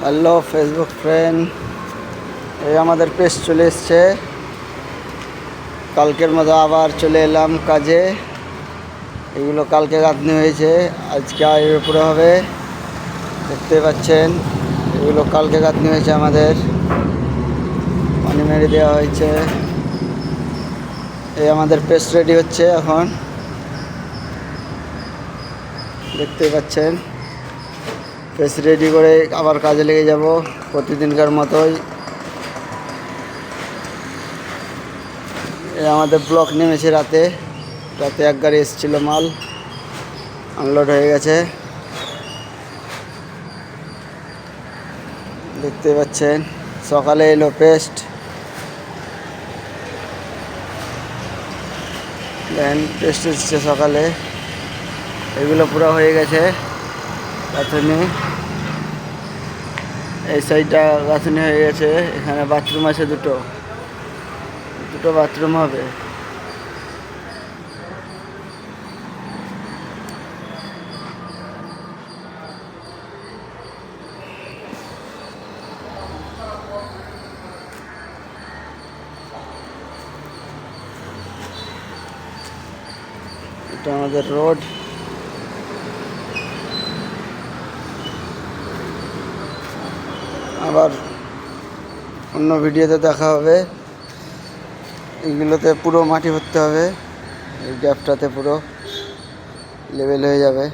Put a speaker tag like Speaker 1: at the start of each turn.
Speaker 1: Hello Facebook friend, এই আমাদের page চলে এসছে। কালকের মতো আবার চলে এলাম কাজে। এগুলো কালকে গাঁথনি হয়েছে, আজকে এর উপরে হবে। দেখতে পাচ্ছেন এগুলো কালকে গাঁথনি হয়েছে, আমাদের পানি মেরে দেওয়া হয়েছে। এই আমাদের পেস্ট রেডি হচ্ছে এখন, দেখতে পাচ্ছেন। পেস্ট রেডি করে আবার কাজে লেগে যাব প্রতিদিনকার মতোই। এই আমাদের ব্লক নেমেছে রাতে এক গাড়ি এসেছিলো, মাল আনলোড হয়ে গেছে, দেখতে পাচ্ছেন। সকালে এলো পেস্ট, দেন পেস্ট এসছে সকালে। এগুলো পুরো হয়ে গেছে গাঁথনি। এই সাইডটা গাঁথনি হয়ে গেছে। এখানে বাথরুম আছে, দুটো বাথরুম হবে। এটা আমাদের রোড। আবার অন্য ভিডিওতে দেখা হবে। এগুলোতে পুরো মাটি ভরতে হবে, এই গ্যাপটাতে পুরো লেভেল হয়ে যাবে।